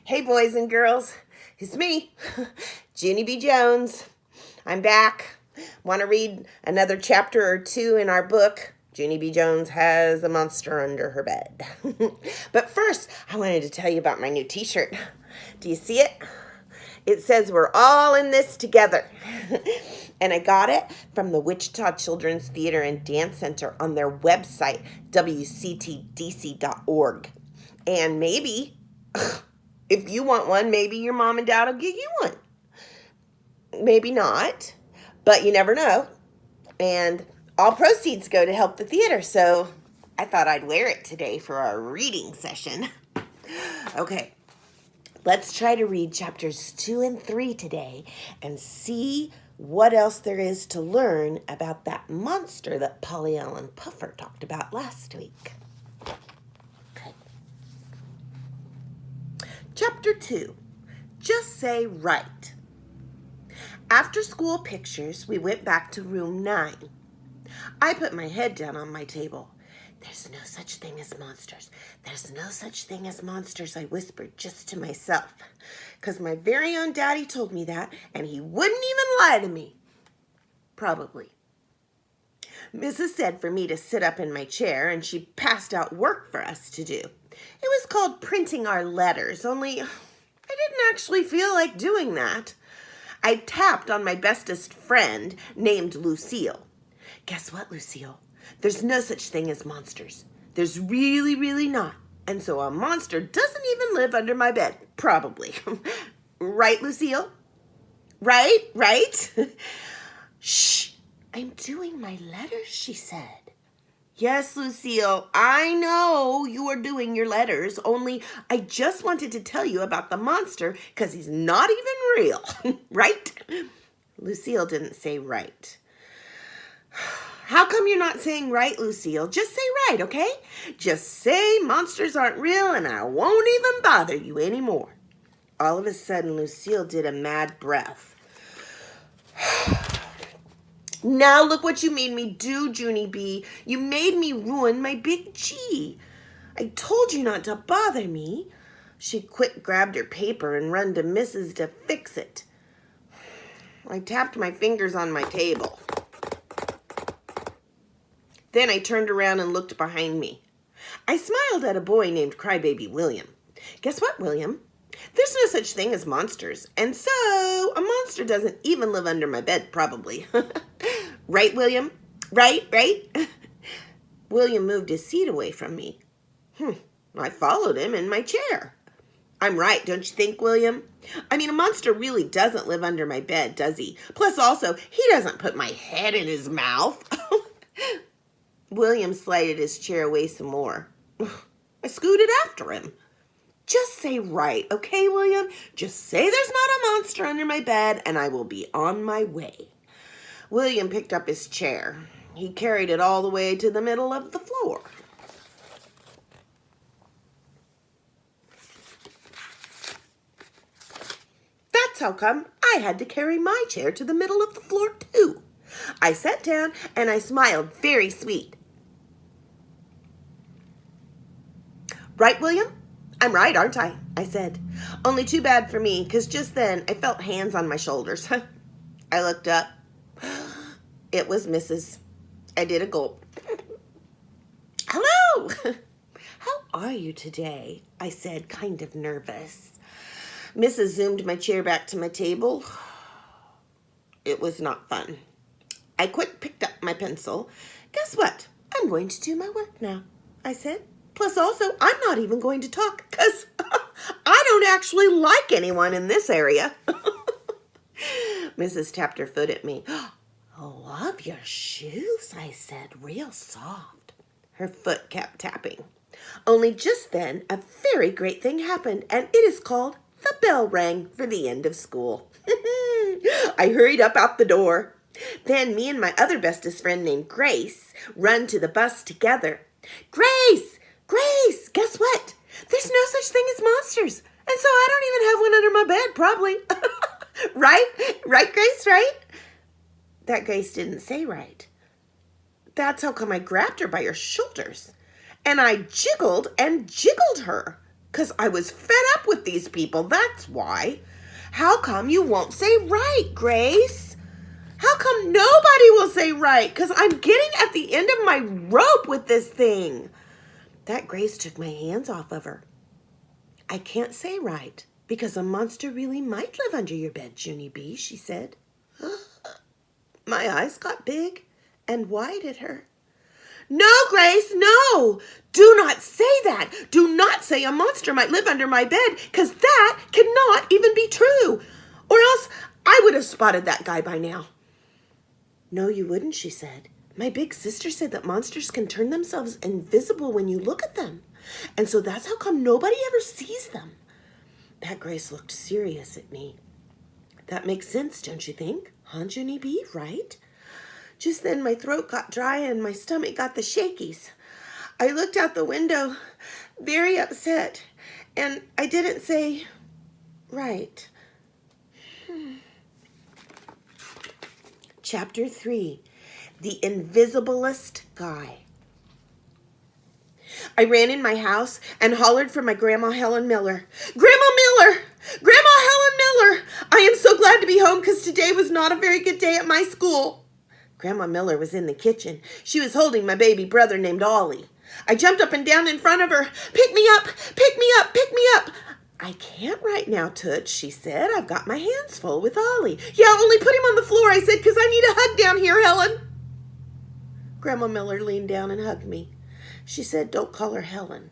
Hey, boys and girls. It's me, Junie B. Jones. I'm back. Want to read another chapter or two in our book? Junie B. Jones has a monster under her bed. But first, I wanted to tell you about my new t-shirt. Do you see it? It says we're all in this together. And I got it from the Wichita Children's Theater and Dance Center on their website, wctdc.org. And maybe, if you want one, maybe your mom and dad will get you one. Maybe not, but you never know. And all proceeds go to help the theater, so I thought I'd wear it today for our reading session. Okay, let's try to read chapters 2 and 3 today and see what else there is to learn about that monster that Polly Ellen Puffer talked about last week. Okay. Chapter 2, Just Say Right. After school pictures, we went back to room 9. I put my head down on my table. There's no such thing as monsters. There's no such thing as monsters, I whispered just to myself. Because my very own daddy told me that, and he wouldn't even lie to me. Probably. Mrs. said for me to sit up in my chair, and she passed out work for us to do. It was called printing our letters, only I didn't actually feel like doing that. I tapped on my bestest friend named Lucille. Guess what, Lucille? There's no such thing as monsters. There's really, really not. And so a monster doesn't even live under my bed, probably. Right, Lucille? Right? Shh, I'm doing my letters, she said. Yes, Lucille, I know you are doing your letters, only I just wanted to tell you about the monster because he's not even real, right? Lucille didn't say right. How come you're not saying right, Lucille? Just say right, okay? Just say monsters aren't real and I won't even bother you anymore. All of a sudden, Lucille did a mad breath. Now look what you made me do, Junie B. You made me ruin my big G. I told you not to bother me. She quick grabbed her paper and run to Mrs. to fix it. I tapped my fingers on my table. Then I turned around and looked behind me. I smiled at a boy named Crybaby William. Guess what, William? There's no such thing as monsters, and so a monster doesn't even live under my bed, probably. Right, William? Right? William moved his seat away from me. I followed him in my chair. I'm right, don't you think, William? I mean, a monster really doesn't live under my bed, does he? Plus, also, he doesn't put my head in his mouth. William slided his chair away some more. I scooted after him. Just say right, okay, William? Just say there's not a monster under my bed, and I will be on my way. William picked up his chair. He carried it all the way to the middle of the floor. That's how come I had to carry my chair to the middle of the floor, too. I sat down, and I smiled very sweet. Right, William? I'm right, aren't I? I said. Only too bad for me, because just then I felt hands on my shoulders. I looked up. It was Mrs. I did a gulp. Hello! How are you today? I said, kind of nervous. Mrs. zoomed my chair back to my table. It was not fun. I quick picked up my pencil. Guess what? I'm going to do my work now, I said. Plus also, I'm not even going to talk because I don't actually like anyone in this area. Mrs. tapped her foot at me. Love your shoes, I said, real soft. Her foot kept tapping. Only just then, a very great thing happened, and it is called the bell rang for the end of school. I hurried up out the door. Then me and my other bestest friend named Grace run to the bus together. Grace, guess what? There's no such thing as monsters. And so I don't even have one under my bed, probably. Right, Grace, right? That Grace didn't say right. That's how come I grabbed her by her shoulders. And I jiggled and jiggled her. 'Cause I was fed up with these people, that's why. How come you won't say right, Grace? How come nobody will say right? 'Cause I'm getting at the end of my rope with this thing. That Grace took my hands off of her. I can't say right, because a monster really might live under your bed, Junie B, she said. My eyes got big and wide at her. No, Grace, no. Do not say that. Do not say a monster might live under my bed, because that cannot even be true. Or else I would have spotted that guy by now. No, you wouldn't, she said. My big sister said that monsters can turn themselves invisible when you look at them. And so that's how come nobody ever sees them. That Grace looked serious at me. That makes sense, don't you think? Huh, Junie B, right? Just then my throat got dry and my stomach got the shakies. I looked out the window, very upset, and I didn't say right. Chapter 3, The Invisiblest Guy. I ran in my house and hollered for my Grandma Helen Miller. Grandma Miller! Grandma Helen Miller! I am so glad to be home because today was not a very good day at my school. Grandma Miller was in the kitchen. She was holding my baby brother named Ollie. I jumped up and down in front of her. Pick me up! Pick me up! Pick me up! I can't right now, Toots, she said. I've got my hands full with Ollie. Yeah, only put him on the floor, I said, because I need a hug down here, Helen. Grandma Miller leaned down and hugged me. She said, don't call her Helen.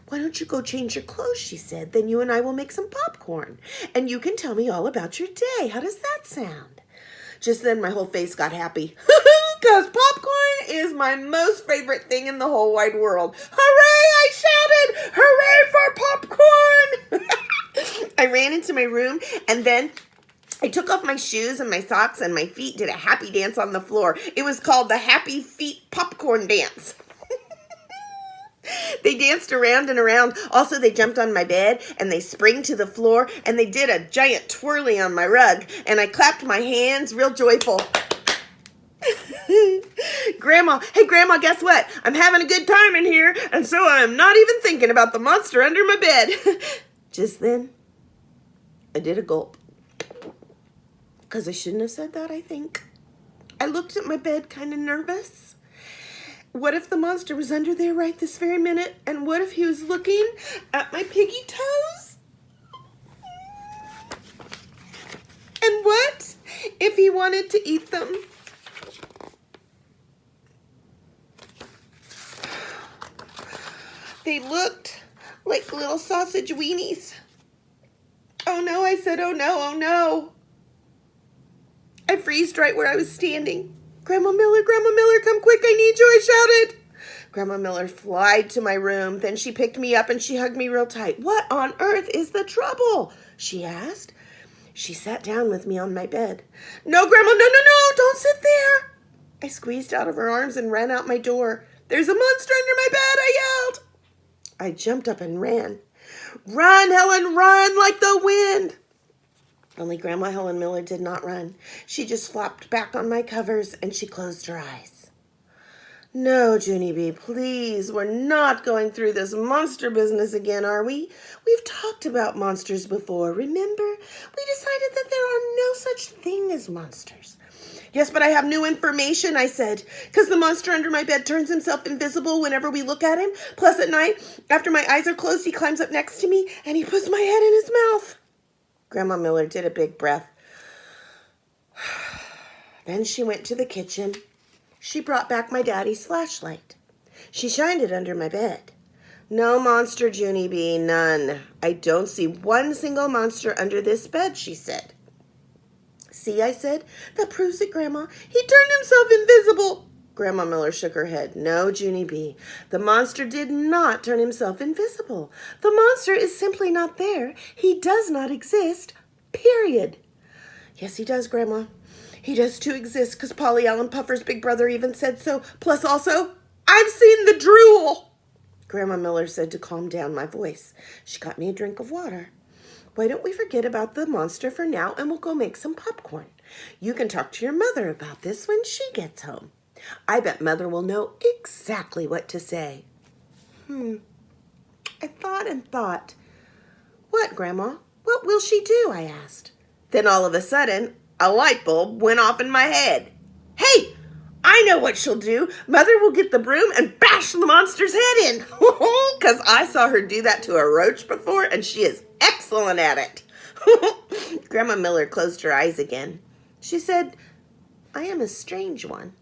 Why don't you go change your clothes, she said. Then you and I will make some popcorn. And you can tell me all about your day. How does that sound? Just then my whole face got happy. Because popcorn is my most favorite thing in the whole wide world. Hooray, I shouted. Hooray for popcorn. I ran into my room and then I took off my shoes and my socks and my feet did a happy dance on the floor. It was called the Happy Feet Popcorn Dance. They danced around and around. Also, they jumped on my bed and they sprang to the floor and they did a giant twirly on my rug. And I clapped my hands real joyful. Grandma, hey Grandma, guess what? I'm having a good time in here and so I'm not even thinking about the monster under my bed. Just then, I did a gulp. Because I shouldn't have said that, I think. I looked at my bed kind of nervous. What if the monster was under there right this very minute? And what if he was looking at my piggy toes? And what if he wanted to eat them? They looked like little sausage weenies. Oh no, I said, oh no, oh no. I freezed right where I was standing. Grandma Miller, come quick, I need you, I shouted. Grandma Miller flied to my room. Then she picked me up and she hugged me real tight. What on earth is the trouble? She asked. She sat down with me on my bed. No, Grandma, no, don't sit there. I squeezed out of her arms and ran out my door. There's a monster under my bed, I yelled. I jumped up and ran. Run, Helen, run like the wind. Only Grandma Helen Miller did not run. She just flopped back on my covers and she closed her eyes. No, Junie B, please, we're not going through this monster business again, are we? We've talked about monsters before, remember? We decided that there are no such thing as monsters. Yes, but I have new information, I said, because the monster under my bed turns himself invisible whenever we look at him. Plus at night, after my eyes are closed, he climbs up next to me and he puts my head in his mouth. Grandma Miller did a big breath. Then she went to the kitchen. She brought back my daddy's flashlight. She shined it under my bed. No monster, Junie B, none. I don't see one single monster under this bed, she said. See, I said, that proves it, Grandma. He turned himself invisible. Grandma Miller shook her head. No, Junie B, the monster did not turn himself invisible. The monster is simply not there. He does not exist, period. Yes, he does, Grandma. He does too exist because Polly Allen Puffer's big brother even said so. Plus also, I've seen the drool. Grandma Miller said to calm down my voice. She got me a drink of water. Why don't we forget about the monster for now and we'll go make some popcorn? You can talk to your mother about this when she gets home. I bet Mother will know exactly what to say. I I thought and thought. What, Grandma? What will she do? I asked. Then all of a sudden, a light bulb went off in my head. Hey, I know what she'll do. Mother will get the broom and bash the monster's head in. Because I saw her do that to a roach before, and she is excellent at it. Grandma Miller closed her eyes again. She said, I am a strange one.